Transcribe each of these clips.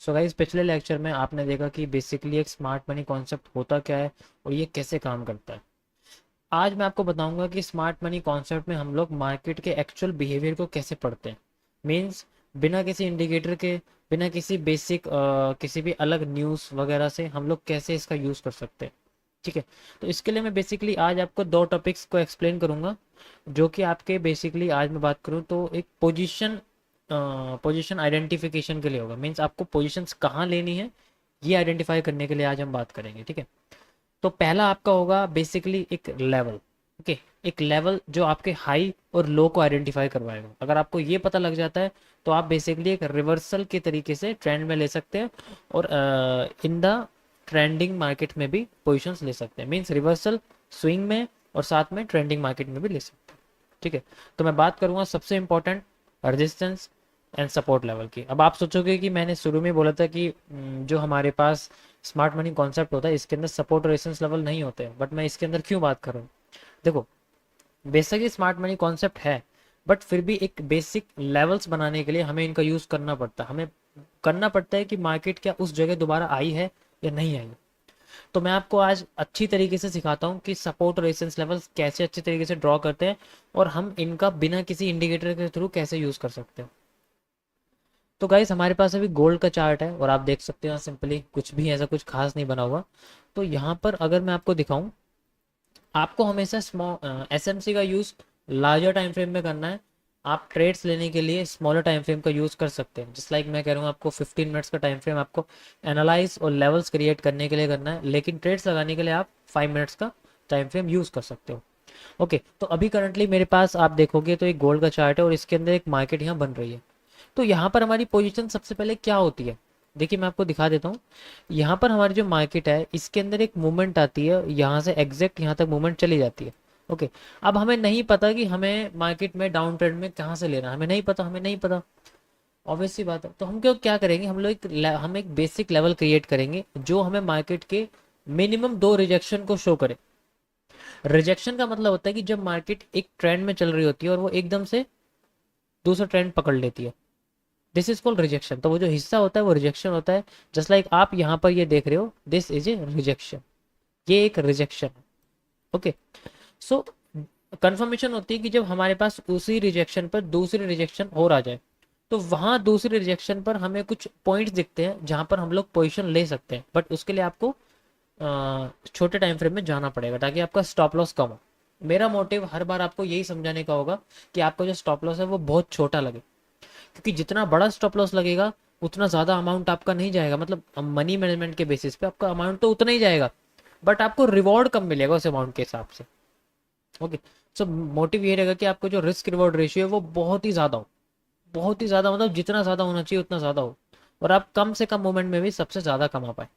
So guys, पिछले lecture में आपने देखा कि बेसिकली एक स्मार्ट मनी कॉन्सेप्ट होता क्या है और ये कैसे काम करता है। आज मैं आपको बताऊंगा कि स्मार्ट मनी कॉन्सेप्ट में हम लोग मार्केट के एक्चुअल बिहेवियर को कैसे पढ़ते हैं। मींस बिना किसी इंडिकेटर के, बिना किसी बेसिक किसी भी अलग न्यूज़ वगैरह से हम लोग कैसे इसका यूज़ कर सकते हैं। ठीक है। तो इसके लिए मैं बेसिकली आज आपको दो टॉपिक्स को एक्सप्लेन करूंगा, जो कि आपके बेसिकली आज मैं बात करूं तो एक पोजीशन आइडेंटिफिकेशन के लिए होगा। मीन्स आपको पोजीशंस कहाँ लेनी है ये आइडेंटिफाई करने के लिए आज हम बात करेंगे। ठीक है। तो पहला आपका होगा बेसिकली एक लेवल। ओके। एक लेवल जो आपके हाई और लो को आइडेंटिफाई करवाएगा। अगर आपको ये पता लग जाता है तो आप बेसिकली एक रिवर्सल के तरीके से ट्रेंड में ले सकते हैं और इन द ट्रेंडिंग मार्केट में भी पोजीशंस ले सकते हैं। मीन्स रिवर्सल स्विंग में और साथ में ट्रेंडिंग मार्केट में भी ले सकते हैं। ठीक है। तो मैं बात करूंगा सबसे important resistance and support level की। अब आप सोचोगे कि मैंने शुरू में बोला था कि जो हमारे पास स्मार्ट मनी कॉन्सेप्ट होता है इसके अंदर सपोर्ट और रेजिस्टेंस लेवल नहीं होते हैं, बट मैं इसके अंदर क्यों बात कर रहा हूँ। देखो, बेसिकली स्मार्ट मनी कॉन्सेप्ट है, बट फिर भी एक बेसिक लेवल्स बनाने के लिए हमें इनका यूज़ करना पड़ता है। हमें करना पड़ता है कि मार्केट क्या उस जगह दोबारा आई है या नहीं आई। तो मैं आपको आज अच्छी तरीके से सिखाता हूँ कि सपोर्ट और रेजिस्टेंस लेवल्स कैसे अच्छी तरीके से ड्रॉ करते हैं और हम इनका बिना किसी इंडिकेटर के थ्रू कैसे यूज़ कर सकते हैं। तो गाइस, हमारे पास अभी गोल्ड का चार्ट है और आप देख सकते हो सिंपली कुछ भी ऐसा कुछ खास नहीं बना हुआ। तो यहाँ पर अगर मैं आपको दिखाऊं, आपको हमेशा स्मॉल एसएमसी का यूज़ लार्जर टाइम फ्रेम में करना है। आप ट्रेड्स लेने के लिए स्मॉलर टाइम फ्रेम का यूज़ कर सकते हैं। जस्ट लाइक मैं कह रहा हूँ आपको 15 मिनट्स का टाइम फ्रेम आपको एनालाइज और लेवल्स क्रिएट करने के लिए करना है, लेकिन ट्रेड्स लगाने के लिए आप 5 मिनट्स का टाइम फ्रेम यूज़ कर सकते हो। ओके। तो अभी करंटली मेरे पास आप देखोगे तो एक गोल्ड का चार्ट है और इसके अंदर एक मार्केट यहाँ बन रही है। तो यहाँ पर हमारी पोजीशन सबसे पहले क्या होती है, देखिए मैं आपको दिखा देता हूँ। यहाँ पर हमारी जो मार्केट है इसके अंदर एक मूवमेंट आती है, यहाँ से एग्जैक्ट यहाँ तक मूवमेंट चली जाती है। ओके। अब हमें नहीं पता कि हमें मार्केट में डाउन ट्रेंड में कहाँ से लेना है, हमें नहीं पता ऑब्वियस सी बात है। तो हम क्यों क्या करेंगे, हम एक बेसिक लेवल क्रिएट करेंगे जो हमें मार्केट के मिनिमम दो रिजेक्शन को शो करे। रिजेक्शन का मतलब होता है कि जब मार्केट एक ट्रेंड में चल रही होती है और वो एकदम से दूसरा ट्रेंड पकड़ लेती है, दिस इज कॉल्ड रिजेक्शन। तो वो जो हिस्सा होता है वो रिजेक्शन होता है। जस्ट लाइक आप यहाँ पर ये देख रहे हो, दिस इज ए रिजेक्शन, ये एक रिजेक्शन है। ओके। सो कंफर्मेशन होती है कि जब हमारे पास उसी रिजेक्शन पर दूसरी रिजेक्शन और आ जाए, तो वहां दूसरी रिजेक्शन पर हमें कुछ पॉइंट्स दिखते हैं जहां पर हम लोग पोजीशन ले सकते हैं, बट उसके लिए आपको छोटे टाइम फ्रेम में जाना पड़ेगा ताकि आपका स्टॉप लॉस कम हो। मेरा मोटिव हर बार आपको यही समझाने का होगा कि आपका जो स्टॉप लॉस है वो बहुत छोटा लगे, क्योंकि जितना बड़ा स्टॉप लॉस लगेगा उतना ज़्यादा अमाउंट आपका नहीं जाएगा। मतलब मनी मैनेजमेंट के बेसिस पे आपका अमाउंट तो उतना ही जाएगा, बट आपको रिवॉर्ड कम मिलेगा उस अमाउंट के हिसाब से। ओके। सो मोटिव ये रहेगा कि आपको जो रिस्क रिवॉर्ड रेशियो है वो बहुत ही ज़्यादा हो, बहुत ही ज़्यादा, मतलब जितना ज़्यादा होना चाहिए उतना ज़्यादा हो, और आप कम से कम मोमेंट में भी सबसे ज़्यादा कमा पाए।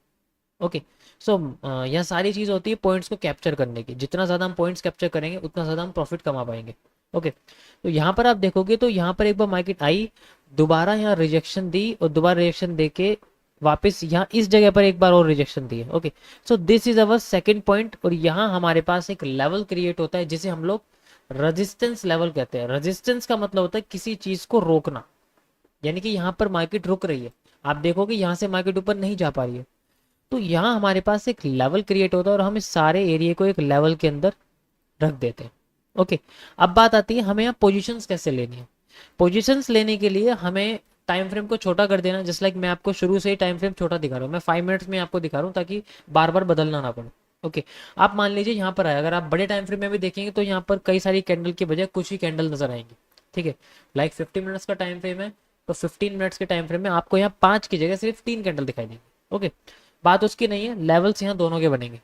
ओके। सो यह सारी चीज़ होती है पॉइंट्स को कैप्चर करने की। जितना ज़्यादा हम पॉइंट्स कैप्चर करेंगे उतना ज़्यादा हम प्रॉफिट कमा पाएंगे। ओके। तो यहाँ पर आप देखोगे तो यहाँ पर एक बार मार्केट आई, दोबारा यहाँ रिजेक्शन दी और दोबारा रिजेक्शन दे के वापस यहाँ इस जगह पर एक बार और रिजेक्शन दी है। Okay. So this is our second point, और यहाँ हमारे पास एक लेवल क्रिएट होता है जिसे हम लोग रेजिस्टेंस लेवल कहते हैं। रेजिस्टेंस का मतलब होता है किसी चीज को रोकना, यानी कि यहाँ पर मार्केट रुक रही है, आप देखोगे यहाँ से मार्केट ऊपर नहीं जा पा रही है, तो यहाँ हमारे पास एक लेवल क्रिएट होता है और हम इस सारे एरिया को एक लेवल के अंदर रख देते हैं। ओके। अब बात आती है हमें यहाँ पोजीशंस कैसे लेनी है। पोजीशंस लेने के लिए हमें टाइम फ्रेम को छोटा कर देना। जस्ट लाइक मैं आपको शुरू से ही टाइम फ्रेम छोटा दिखा रहा हूँ, मैं 5 मिनट्स में आपको दिखा रहा हूँ ताकि बार बार बदलना ना पड़े। ओके। आप मान लीजिए यहाँ पर आए, अगर आप बड़े टाइम फ्रेम में भी देखेंगे तो यहाँ पर कई सारी कैंडल के बजाय कुछ ही कैंडल नजर आएंगी। ठीक है। लाइक 50 मिनट्स का टाइम फ्रेम है, तो 15 मिनट्स के टाइम फ्रेम में आपको यहाँ 5 की जगह सिर्फ 3 कैंडल दिखाई देंगे। ओके। बात उसकी नहीं है, लेवल्स यहाँ दोनों के बनेंगे।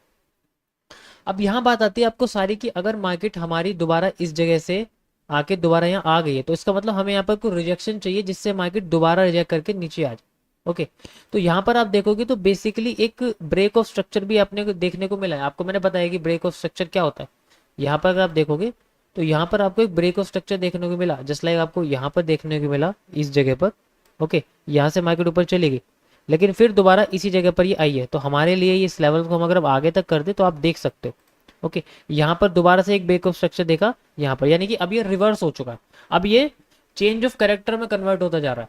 अब यहाँ बात आती है आपको सारी की, अगर मार्केट हमारी दोबारा इस जगह से आके दोबारा यहाँ आ गई है तो इसका मतलब हमें यहाँ पर कोई रिजेक्शन चाहिए जिससे मार्केट दोबारा रिजेक्ट करके नीचे आ जाए। ओके। तो यहाँ पर आप देखोगे तो बेसिकली एक ब्रेक ऑफ स्ट्रक्चर भी आपने को देखने को मिला है। आपको मैंने बताया कि ब्रेक ऑफ स्ट्रक्चर क्या होता है। यहाँ पर अगर आप देखोगे तो यहाँ पर आपको एक ब्रेक ऑफ स्ट्रक्चर देखने को मिला, जस्ट लाइक आपको यहाँ पर देखने को मिला इस जगह पर। ओके। यहाँ से मार्केट ऊपर चली गई, लेकिन फिर दोबारा इसी जगह पर ये आई है। तो हमारे लिए इस लेवल को हम अगर आगे तक कर दे तो आप देख सकते हो। ओके। यहाँ पर दोबारा से एक ब्रेक ऑफ स्ट्रक्चर देखा यहाँ पर, यानी कि अब ये रिवर्स हो चुका है। अब ये चेंज ऑफ कैरेक्टर में कन्वर्ट होता जा रहा है।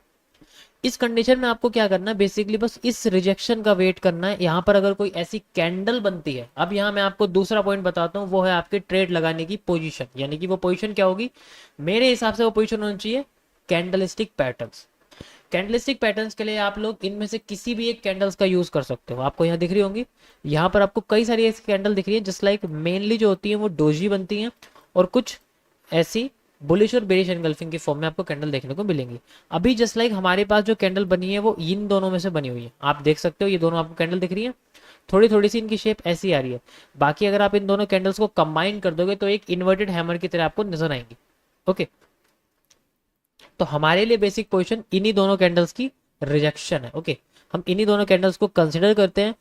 इस कंडीशन में आपको क्या करना है, बेसिकली बस इस रिजेक्शन का वेट करना है। यहाँ पर अगर कोई ऐसी कैंडल बनती है, अब यहाँ मैं आपको दूसरा पॉइंट बताता हूँ, वो है आपके ट्रेड लगाने की पोजीशन, यानी कि वो पोजीशन क्या होगी, मेरे हिसाब से वो पोजीशन होनी चाहिए कैंडलस्टिक पैटर्न्स। कैंडलस्टिक पैटर्न्स के लिए आप लोग इनमें से किसी भी एक कैंडल्स का यूज कर सकते हो। आपको यहाँ दिख रही होंगी, यहाँ पर आपको कई सारी ऐसी कैंडल दिख रही है, जस्ट लाइक मेनली जो होती है वो डोजी बनती हैं, और कुछ ऐसी बुलिश और बेरिश एनगल्फिंग की फॉर्म में आपको कैंडल देखने को मिलेंगी। अभी जस्ट लाइक हमारे पास जो कैंडल बनी है वो इन दोनों में से बनी हुई है, आप देख सकते हो ये दोनों आपको कैंडल दिख रही है, थोड़ी थोड़ी सी इनकी शेप ऐसी आ रही है। बाकी अगर आप इन दोनों कैंडल्स को कंबाइन कर दोगे तो एक इन्वर्टेड हैमर की तरह आपको नजर आएंगी। ओके, तो हमारे लिए बेसिक पोजीशन इन्हीं दोनों कैंडल्स की रिजेक्शन है। ओके, हम इन्हीं दोनों कैंडल्स को कंसिडर करते हैं,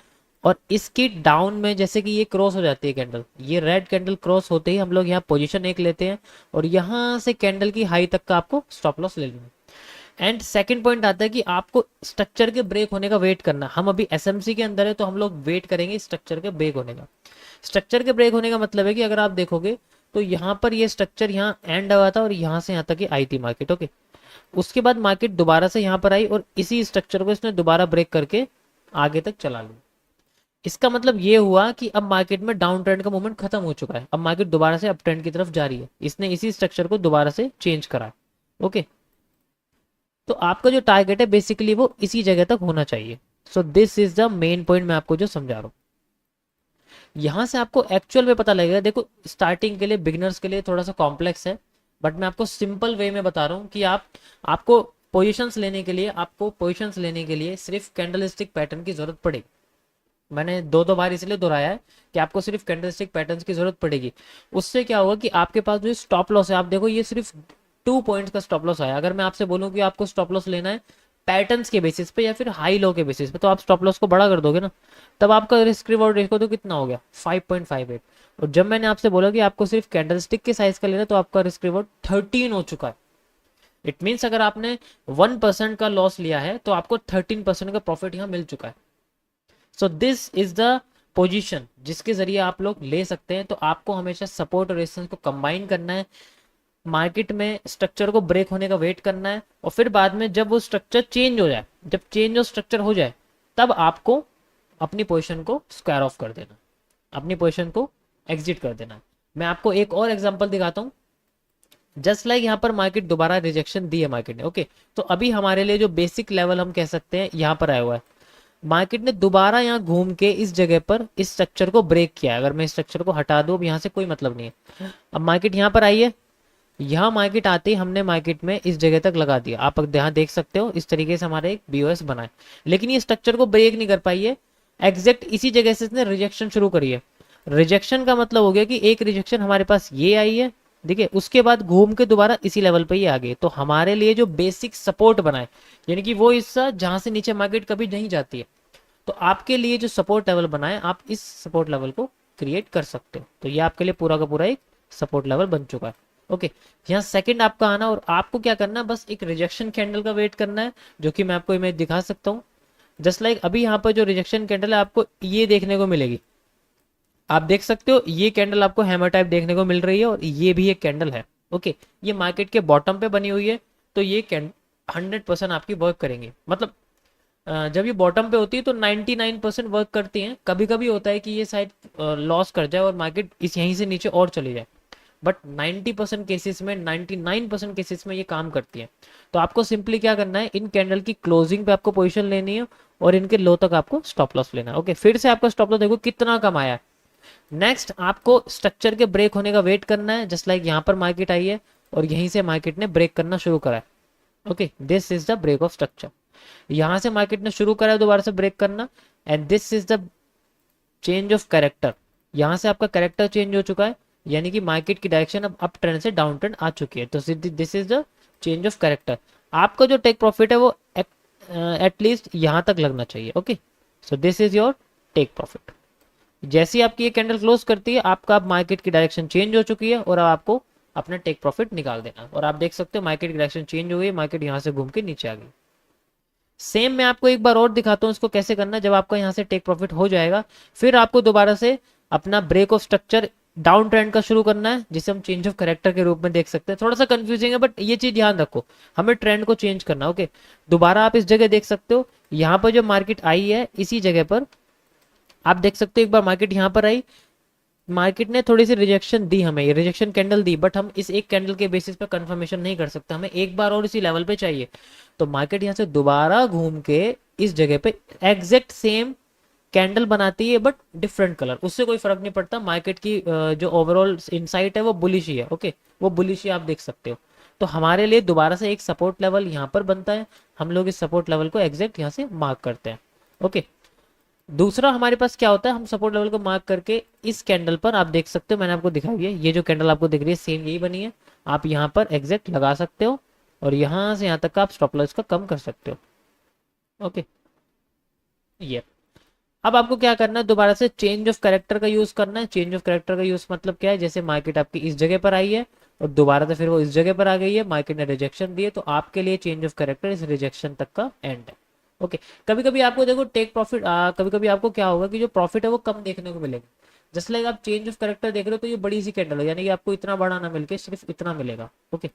और इसकी डाउन में जैसे कि ये क्रॉस हो जाती है कैंडल, ये रेड कैंडल क्रॉस होते ही हम लोग यहाँ पोजीशन एक लेते हैं, और यहाँ से कैंडल की हाई तक का आपको स्टॉप लॉस ले लेना है। एंड सेकंड पॉइंट आता है कि आपको स्ट्रक्चर के ब्रेक होने का वेट करना। हम अभी एसएमसी के अंदर है तो हम लोग वेट करेंगे स्ट्रक्चर के ब्रेक होने का। स्ट्रक्चर के ब्रेक होने का मतलब है कि अगर आप देखोगे तो यहाँ पर ये स्ट्रक्चर यहाँ एंड हुआ था और यहाँ से यहाँ तक आई थी मार्केट। ओके, उसके बाद मार्केट दोबारा से यहाँ पर आई और इसी स्ट्रक्चर को इसने दोबारा ब्रेक करके आगे तक चला लिया। इसका मतलब ये हुआ कि अब मार्केट में डाउन ट्रेंड का मूवमेंट खत्म हो चुका है, अब मार्केट दोबारा से अप ट्रेंड की तरफ जा रही है, इसने इसी स्ट्रक्चर को दोबारा से चेंज करा है। ओके, तो आपका जो टारगेट है बेसिकली वो इसी जगह तक होना चाहिए। सो this is the main point मैं आपको जो समझा रहा हूँ। यहां से आपको एक्चुअल में पता लगेगा, देखो स्टार्टिंग के लिए बिगिनर्स के लिए थोड़ा सा कॉम्प्लेक्स है, बट मैं आपको सिंपल वे में बता रहा हूँ कि आपको पोजीशंस लेने के लिए, सिर्फ कैंडलस्टिक पैटर्न की जरूरत पड़ेगी। मैंने दो बार इसलिए दोहराया है कि आपको सिर्फ कैंडलस्टिक पैटर्न्स की जरूरत पड़ेगी। उससे क्या होगा कि आपके पास जो स्टॉप लॉस है, आप देखो ये सिर्फ 2 पॉइंट्स का स्टॉप लॉस आया। अगर मैं आपसे बोलूं कि आपको स्टॉप लॉस लेना है पैटर्न्स के बेसिस पे या फिर हाई लो के बेसिस पे, तो आप स्टॉप लॉस को बड़ा कर दोगे ना, तब आपका रिस्क रिवॉर्ड रेशियो तो कितना हो गया 5.58। और जब मैंने आपसे बोला कि आपको सिर्फ कैंडलस्टिक के साइज का लेना है तो आपका रिस्क रिवॉर्ड 13 हो चुका है। इट मीन्स अगर आपने 1% का लॉस लिया है तो आपको 13% का प्रॉफिट यहाँ मिल चुका है। सो दिस इज द पोजीशन जिसके जरिए आप लोग ले सकते हैं। तो आपको हमेशा सपोर्ट और रेजिस्टेंस को कंबाइन करना है, मार्केट में स्ट्रक्चर को ब्रेक होने का वेट करना है, और फिर बाद में जब वो स्ट्रक्चर चेंज हो जाए, जब चेंज ऑफ स्ट्रक्चर हो जाए, तब आपको अपनी पोजीशन को स्क्वायर ऑफ कर देना, अपनी पोजीशन को एग्जिट कर देना। मैं आपको एक और एग्जांपल दिखाता हूँ। जस्ट लाइक यहाँ पर मार्केट दोबारा रिजेक्शन दी है मार्केट ने। ओके, तो अभी हमारे लिए जो बेसिक लेवल हम कह सकते हैं यहाँ पर आया हुआ है, मार्केट ने दोबारा यहाँ घूम के इस जगह पर इस स्ट्रक्चर को ब्रेक किया। अगर मैं इस स्ट्रक्चर को हटा दूं, अब यहाँ से कोई मतलब नहीं है, अब मार्केट यहाँ पर आई है, यहाँ मार्केट आते ही हमने मार्केट में इस जगह तक लगा दिया। आप यहाँ देख सकते हो इस तरीके से हमारे एक बीओएस बना है, लेकिन ये स्ट्रक्चर को ब्रेक नहीं कर पाई है। एग्जैक्ट इसी जगह से इसने रिजेक्शन शुरू करी है। रिजेक्शन का मतलब हो गया कि एक रिजेक्शन हमारे पास ये आई है, देखिए, उसके बाद घूम के दोबारा इसी लेवल पे ही आ गए। तो हमारे लिए जो बेसिक सपोर्ट बना है, यानी कि वो हिस्सा जहां से नीचे मार्केट कभी नहीं जाती है, तो आपके लिए जो सपोर्ट लेवल बना है, आप इस सपोर्ट लेवल को क्रिएट कर सकते हो। तो ये आपके लिए पूरा का पूरा एक सपोर्ट लेवल बन चुका है। ओके, यहाँ सेकंड आपका आना, और आपको क्या करना है, बस एक रिजेक्शन कैंडल का वेट करना है, जो कि मैं आपको इमेज दिखा सकता हूँ। जस्ट लाइक अभी यहाँ पर जो रिजेक्शन कैंडल है आपको ये देखने को मिलेगी, आप देख सकते हो ये कैंडल आपको हैमर टाइप देखने को मिल रही है, और ये भी एक कैंडल है। ओके, ये मार्केट के बॉटम पे बनी हुई है, तो ये 100% आपकी वर्क करेंगे। मतलब जब ये बॉटम पे होती है तो 99% वर्क करती हैं। कभी कभी होता है कि ये शायद लॉस कर जाए और मार्केट इस यहीं से नीचे और चली जाए, बट 90% केसेस में, 99% केसेस में ये काम करती है। तो आपको सिंपली क्या करना है, इन कैंडल की क्लोजिंग पे आपको पोजीशन लेनी है और इनके लो तक आपको स्टॉप लॉस लेना है। ओके, फिर से आपका स्टॉप लॉस देखो कितना कम आया है। नेक्स्ट आपको स्ट्रक्चर के ब्रेक होने का वेट करना है। जस्ट लाइक यहाँ पर मार्केट आई है और यहीं से मार्केट ने ब्रेक करना शुरू करा है। Okay, this is the break of structure. यहां से मार्केट ने शुरू करा है दोबारा से ब्रेक करना, and this is the change of character. यहां से आपका कैरेक्टर चेंज हो चुका है, यानी कि मार्केट की डायरेक्शन अब अप ट्रेंड से डाउन ट्रेंड आ चुकी है। तो this is the change of character. आपका जो टेक प्रॉफिट है वो एटलीस्ट यहां तक लगना चाहिए। Okay, so this is your take profit. जैसे ही आपकी ये कैंडल क्लोज करती है, आपका अब मार्केट की डायरेक्शन चेंज हो चुकी है और अब आपको अपना टेक प्रॉफिट निकाल देना। और आप देख सकते हो मार्केट की डायरेक्शन चेंज हो गई, मार्केट यहां से घूम के नीचे आ गई। सेम मैं आपको एक बार और दिखाता हूं इसको कैसे करना है। जब आपका यहाँ से टेक प्रॉफिट हो जाएगा, फिर आपको दोबारा से अपना break of structure down trend का शुरू करना है, जिसे हम चेंज ऑफ कैरेक्टर के रूप में देख सकते हैं। थोड़ा सा कंफ्यूजिंग है बट ये चीज ध्यान रखो, हमें ट्रेंड को चेंज करना है। ओके, दोबारा आप इस जगह देख सकते हो, यहाँ पर जो मार्केट आई है इसी जगह पर आप देख सकते हो, एक बार मार्केट यहाँ पर आई, मार्केट ने थोड़ी सी रिजेक्शन दी, हमें ये रिजेक्शन कैंडल दी, बट हम इस एक कैंडल के बेसिस पे कंफर्मेशन नहीं कर सकते, हमें एक बार और इसी लेवल पे चाहिए। तो मार्केट यहाँ से दोबारा घूम के इस जगह पे एग्जैक्ट सेम कैंडल बनाती है बट डिफरेंट कलर, उससे कोई फर्क नहीं पड़ता, मार्केट की जो ओवरऑल इनसाइट है वो बुलिश ही है। ओके, वो बुलिश ही आप देख सकते हो। तो हमारे लिए दोबारा से एक सपोर्ट लेवल यहाँ पर बनता है, हम लोग इस सपोर्ट लेवल को एग्जैक्ट यहाँ से मार्क करते हैं। ओके, दूसरा हमारे पास क्या होता है, हम सपोर्ट लेवल को मार्क करके इस कैंडल पर आप देख सकते हो, मैंने आपको दिखाई है, ये जो कैंडल आपको दिख रही है सेम यही बनी है, आप यहाँ पर एग्जैक्ट लगा सकते हो और यहाँ से यहाँ तक का आप स्टॉप लॉस का कम कर सकते हो। ओके, ये अब आपको क्या करना है, दोबारा से चेंज ऑफ कैरेक्टर का यूज करना है। चेंज ऑफ कैरेक्टर का यूज मतलब क्या है, जैसे मार्केट आपकी इस जगह पर आई है और दोबारा से फिर वो इस जगह पर आ गई है, मार्केट ने रिजेक्शन दी है, तो आपके लिए चेंज ऑफ कैरेक्टर इस रिजेक्शन तक का एंड है। ओके, कभी कभी आपको देखो टेक प्रॉफिट, कभी कभी आपको क्या होगा कि जो प्रॉफिट है वो कम देखने को मिलेगा, जस्ट लाइक आप चेंज ऑफ कैरेक्टर देख रहे हो तो ये बड़ी सी कैंडल है, यानी कि आपको इतना बड़ा ना मिलके सिर्फ इतना मिलेगा। ओके,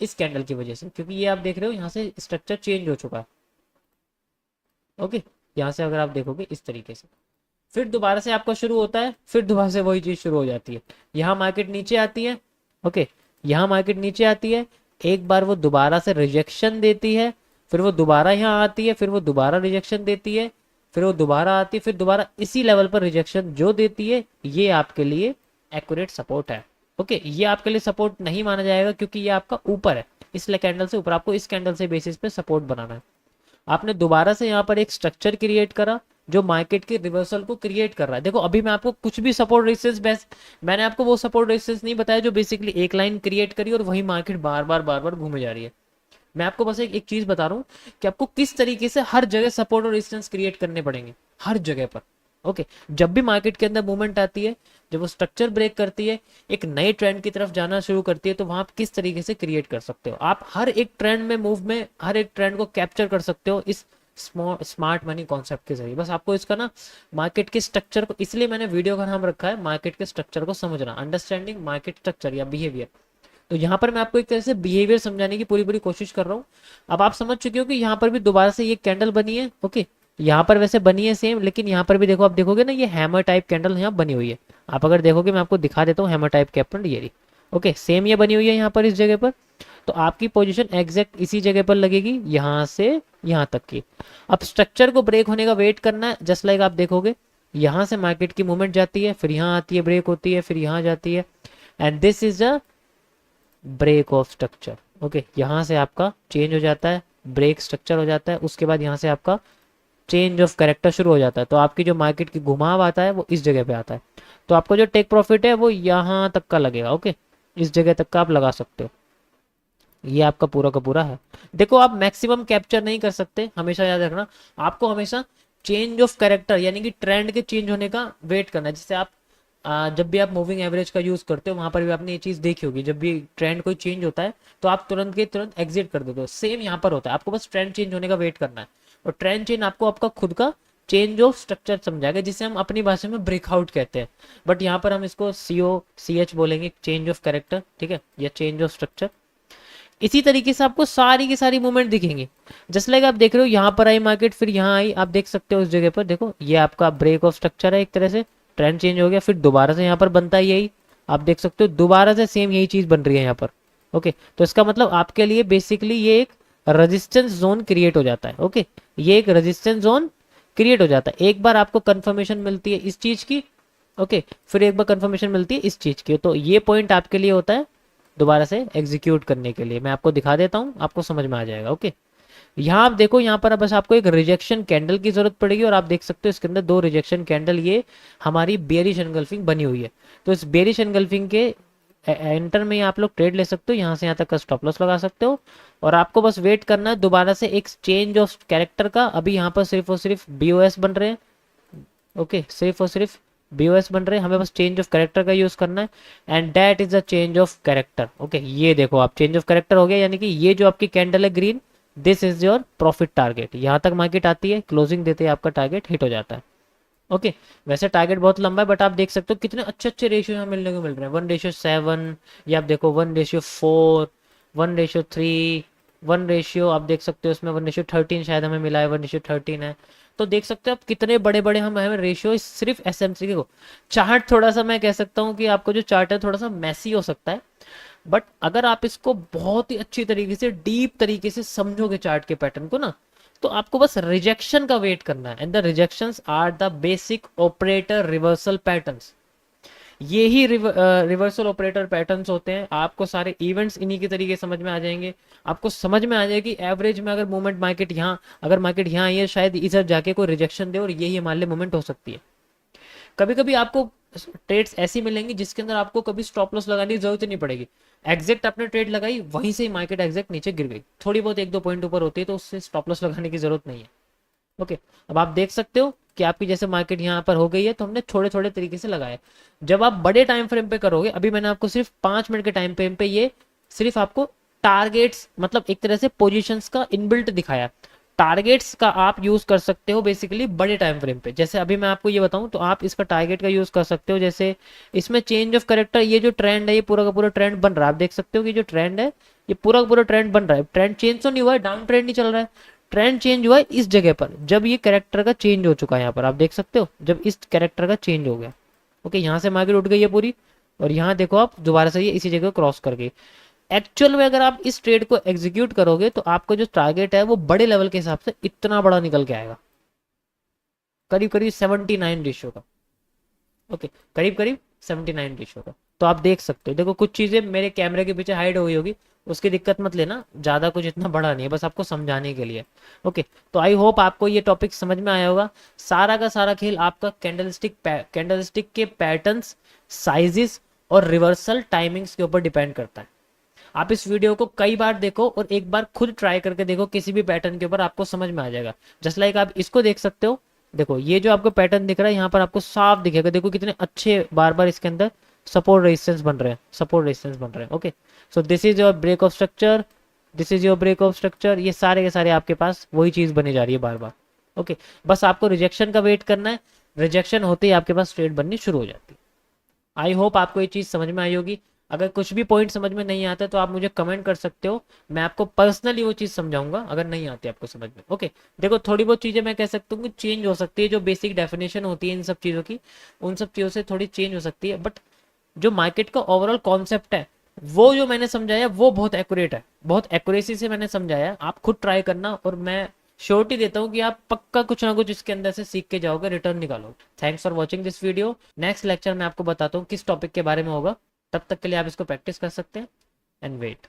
इस कैंडल की वजह से, क्योंकि ये आप देख रहे हो यहाँ से स्ट्रक्चर चेंज हो चुका है। ओके, यहाँ से अगर आप देखोगे इस तरीके से, फिर दोबारा से आपका शुरू होता है, फिर दोबारा से वही चीज शुरू हो जाती है, यहाँ मार्केट नीचे आती है। ओके, यहाँ मार्केट नीचे आती है, एक बार वो दोबारा से रिजेक्शन देती है, फिर वो दोबारा यहाँ आती है, फिर वो दोबारा रिजेक्शन देती है, फिर वो दोबारा आती है, फिर दोबारा इसी लेवल पर रिजेक्शन जो देती है, ये आपके लिए एक्यूरेट सपोर्ट है। ओके, ये आपके लिए सपोर्ट नहीं माना जाएगा क्योंकि ये आपका ऊपर है, इसलिए कैंडल से ऊपर, आपको इस कैंडल से बेसिस पे सपोर्ट बनाना है। आपने दोबारा से यहाँ पर एक स्ट्रक्चर क्रिएट करा जो मार्केट के रिवर्सल को क्रिएट कर रहा है। देखो अभी मैं आपको कुछ भी सपोर्ट रेजिस्टेंस बेस, मैंने आपको वो सपोर्ट रेजिस्टेंस नहीं बताया जो बेसिकली एक लाइन क्रिएट करी और वही मार्केट बार बार घूमे जा रही है। मैं आपको बस एक चीज बता रहा हूँ कि आपको किस तरीके से हर जगह सपोर्ट और रेजिस्टेंस क्रिएट करने पड़ेंगे, हर जगह पर। ओके, जब भी मार्केट के अंदर मूवमेंट आती है, जब वो स्ट्रक्चर ब्रेक करती है, एक नए ट्रेंड की तरफ जाना शुरू करती है, तो वहां आप किस तरीके से क्रिएट कर सकते हो, आप हर एक ट्रेंड में मूव में हर एक ट्रेंड को कैप्चर कर सकते हो इस स्मार्ट मनी कॉन्सेप्ट के जरिए। बस आपको इसका ना मार्केट के स्ट्रक्चर को, इसलिए मैंने वीडियो का नाम रखा है मार्केट के स्ट्रक्चर को समझना, अंडरस्टैंडिंग मार्केट स्ट्रक्चर या बिहेवियर। तो यहाँ पर मैं आपको एक तरह से बिहेवियर समझाने की पूरी पूरी कोशिश कर रहा हूँ। अब आप समझ चुके हो कि यहाँ पर भी दोबारा से ये कैंडल बनी है। ओके, यहाँ पर वैसे बनी है सेम, लेकिन यहाँ पर भी देखो, आप देखोगे ना ये हैमर टाइप कैंडल यहाँ बनी हुई है, आप अगर देखोगे मैं आपको दिखा देता हूँ हैमर टाइप कैंडल, ये रही। ओके, सेम ये बनी हुई है यहाँ पर इस जगह पर, तो आपकी पोजीशन एग्जैक्ट इसी जगह पर लगेगी, यहाँ से यहाँ तक की। अब स्ट्रक्चर को ब्रेक होने का वेट करना है, जस्ट लाइक आप देखोगे यहाँ से मार्केट की मूवमेंट जाती है, फिर यहाँ आती है, ब्रेक होती है, फिर यहाँ जाती है, and this is a break of structure. Okay, यहाँ से आपका चेंज हो जाता है, ब्रेक स्ट्रक्चर हो जाता है, उसके बाद यहाँ से आपका चेंज ऑफ कैरेक्टर शुरू हो जाता है, तो आपकी जो मार्केट की घुमाव आता है वो इस जगह पे आता है, तो आपको जो टेक प्रॉफिट है वो यहाँ तक का लगेगा। ओके, इस जगह तक का आप लगा सकते हो, ये आपका पूरा का पूरा है। देखो आप मैक्सिमम कैप्चर नहीं कर सकते, हमेशा याद रखना, आपको हमेशा चेंज ऑफ कैरेक्टर यानी कि ट्रेंड के चेंज होने का वेट करना है। जैसे आप जब भी आप मूविंग एवरेज का यूज करते हो वहां पर भी आपने ये चीज देखी होगी, जब भी ट्रेंड कोई चेंज होता है तो आप तुरंत के तुरंत एग्जिट कर देते हो, सेम यहाँ पर होता है, आपको बस ट्रेंड चेंज होने का वेट करना है, और ट्रेंड चेंज आपको आपका खुद का चेंज ऑफ स्ट्रक्चर समझाएगा, जिसे हम अपनी भाषा में ब्रेकआउट कहते हैं, बट यहाँ पर हम इसको COCH बोलेंगे, चेंज ऑफ कैरेक्टर, ठीक है, या चेंज ऑफ स्ट्रक्चर। इसी तरीके से आपको सारी की सारी मूवमेंट दिखेंगी, जस्ट लाइक आप देख रहे हो यहाँ पर आई मार्केट, फिर यहाँ आई, आप देख सकते हो उस जगह पर, देखो ये आपका ब्रेक ऑफ स्ट्रक्चर है, एक तरह से ट्रेंड चेंज हो गया, फिर दोबारा से यहाँ पर बनता है यही, आप देख सकते हो दोबारा से सेम यही चीज बन रही है यहाँ पर। ओके, तो इसका मतलब आपके लिए बेसिकली ये एक रेजिस्टेंस जोन क्रिएट हो जाता है। ओके, ये एक रेजिस्टेंस जोन क्रिएट हो जाता है, एक बार आपको कंफर्मेशन मिलती है इस चीज की। ओके, फिर एक बार कंफर्मेशन मिलती है इस चीज की, तो ये पॉइंट आपके लिए होता है दोबारा से एग्जीक्यूट करने के लिए। मैं आपको दिखा देता हूँ, आपको समझ में आ जाएगा। ओके, यहाँ आप देखो, यहाँ पर बस आपको एक रिजेक्शन कैंडल की जरूरत पड़ेगी, और आप देख सकते हो इसके अंदर दो रिजेक्शन कैंडल, ये हमारी बेरिश एनगल्फिंग बनी हुई है, तो इस बेरिश एनगल्फिंग के एंटर में आप लोग ट्रेड ले सकते हो, यहाँ से यहाँ तक का स्टॉप लॉस लगा सकते हो, और आपको बस वेट करना है दोबारा से एक चेंज ऑफ कैरेक्टर का। अभी यहाँ पर सिर्फ और सिर्फ BOS बन रहे हैं। ओके, सिर्फ और सिर्फ BOS बन रहे हैं, हमें बस चेंज ऑफ कैरेक्टर का यूज करना है, and that is the change of character. Okay, ये देखो आप चेंज ऑफ कैरेक्टर हो गया, यानी कि ये जो आपकी कैंडल है green, this is your profit target, यहाँ तक मार्केट आती है, क्लोजिंग देते हैं आपका टारगेट हिट हो जाता है। ओके, वैसे टारगेट बहुत लंबा है बट आप देख सकते हो कितने अच्छे अच्छे रेशियो यहाँ मिलने को मिल रहे हैं, 1:7, या आप देखो 1:4, 1:3, 1 रेशियो आप देख सकते हो, इसमें 1:13 शायद हमें मिला है, 1:13 है। तो देख सकते हो आप कितने बड़े बड़े हम हमें रेशियो सिर्फ एसएमसी के को। चार्ट थोड़ा सा मैं कह सकता हूँ कि आपको जो चार्ट है थोड़ा सा मैसी हो सकता है, बट अगर आप इसको बहुत ही अच्छी तरीके से डीप तरीके से समझोगे चार्ट के पैटर्न को ना, तो आपको बस रिजेक्शन का वेट करना है, and the rejections are the basic operator reversal patterns. ये ही रिवर्सल ऑपरेटर पैटर्न्स होते हैं। आपको सारे इवेंट्स इन्हीं के तरीके समझ में आ जाएंगे। आपको समझ में आ जाएगी एवरेज में अगर मूवमेंट मार्केट यहाँ, अगर मार्केट यहाँ आई है शायद इधर जाके कोई रिजेक्शन दे और यही मान ले मूवमेंट हो सकती है। कभी कभी आपको ट्रेड्स ऐसी मिलेंगी जिसके अंदर आपको कभी स्टॉप लॉस लगाने की जरूरत ही नहीं पड़ेगी, एग्जैक्ट आपने ट्रेड लगाई वहीं से ही मार्केट एग्जैक्ट नीचे गिर गई, थोड़ी बहुत 1-2 पॉइंट ऊपर होती है तो उससे स्टॉप लॉस लगाने की जरूरत नहीं है। ओके, अब आप देख सकते हो कि आपकी जैसे मार्केट यहाँ पर हो गई है तो हमने थोड़े थोड़े तरीके से लगाए। जब आप बड़े टाइम फ्रेम पे करोगे, अभी मैंने आपको सिर्फ 5 मिनट के टाइम फ्रेम पे ये सिर्फ आपको टारगेट्स मतलब एक तरह से पोजीशंस का इनबिल्ट दिखाया। टारगेट्स का आप यूज कर सकते हो बेसिकली बड़े टाइम फ्रेम पे। जैसे अभी मैं आपको ये बताऊं तो आप इसका टारगेट का यूज कर सकते हो। जैसे इसमें चेंज ऑफ कैरेक्टर, ये जो ट्रेंड है ये पूरा का पूरा ट्रेंड बन रहा है, आप देख सकते हो कि जो ट्रेंड है ये पूरा का पूरा ट्रेंड बन रहा है। ट्रेंड चेंज तो नहीं हुआ है, डाउन ट्रेंड नहीं चल रहा है, ट्रेंड चेंज हुआ है इस जगह पर जब ये कैरेक्टर का चेंज हो चुका है। यहाँ पर आप देख सकते हो जब इस कैरेक्टर का चेंज हो गया। ओके, यहाँ से मार्केट उठ गई है पूरी, और यहाँ देखो आप दोबारा से ये इसी जगह क्रॉस कर गई। एक्चुअल में अगर आप इस ट्रेड को एग्जीक्यूट करोगे तो आपका जो टारगेट है वो बड़े लेवल के हिसाब से इतना बड़ा निकल के आएगा, करीब करीब 79 रेशियो का। ओके, करीब करीब 79 रेशियो का। तो आप देख सकते हो, देखो कुछ चीजें मेरे कैमरे के पीछे हाइड हो गई होगी, उसकी दिक्कत मत लेना, ज्यादा कुछ इतना बड़ा नहीं है, बस आपको समझाने के लिए। ओके, तो आई होप आपको ये टॉपिक समझ में आया होगा। सारा का सारा खेल आपका कैंडलस्टिक के पैटर्न्स, साइजेस और रिवर्सल टाइमिंग्स के ऊपर डिपेंड करता है। आप इस वीडियो को कई बार देखो और एक बार खुद ट्राई करके देखो किसी भी पैटर्न के ऊपर, आपको समझ में आ जाएगा। जस्ट लाइक आप इसको देख सकते हो, देखो ये जो आपको पैटर्न दिख रहा है यहाँ पर आपको साफ दिखेगा, देखो कितने अच्छे बार बार इसके अंदर सपोर्ट रेजिस्टेंस बन रहे हैं, सपोर्ट रेजिस्टेंस बन रहे हैं। Okay, so this is your break of structure, this is your break of structure, ये सारे के सारे आपके पास वही चीज बनी जा रही है बार बार। ओके, बस आपको रिजेक्शन का वेट करना है, रिजेक्शन होते ही आपके पास ट्रेड बननी शुरू हो जाती है। आई होप आपको ये चीज समझ में आई होगी। अगर कुछ भी पॉइंट समझ में नहीं आता तो आप मुझे कमेंट कर सकते हो, मैं आपको पर्सनली वो चीज समझाऊंगा अगर नहीं आती आपको समझ में। ओके, देखो थोड़ी बहुत चीजें मैं कह सकता हूँ कि चेंज हो सकती है, जो बेसिक डेफिनेशन होती है इन सब चीजों की, उन सब चीजों से थोड़ी चेंज हो सकती है, बट जो मार्केट का ओवरऑल कॉन्सेप्ट है वो जो मैंने समझाया वो बहुत एक्यूरेट है, बहुत एक्यूरेसी से मैंने समझाया। आप खुद ट्राई करना और मैं श्योरिटी देता हूँ कि आप पक्का कुछ ना कुछ इसके अंदर से सीख के जाओगे, रिटर्न निकालो। Thanks for watching this video. Next lecture में आपको बताता हूँ किस टॉपिक के बारे में होगा, तब तक के लिए आप इसको प्रैक्टिस कर सकते हैं एंड वेट।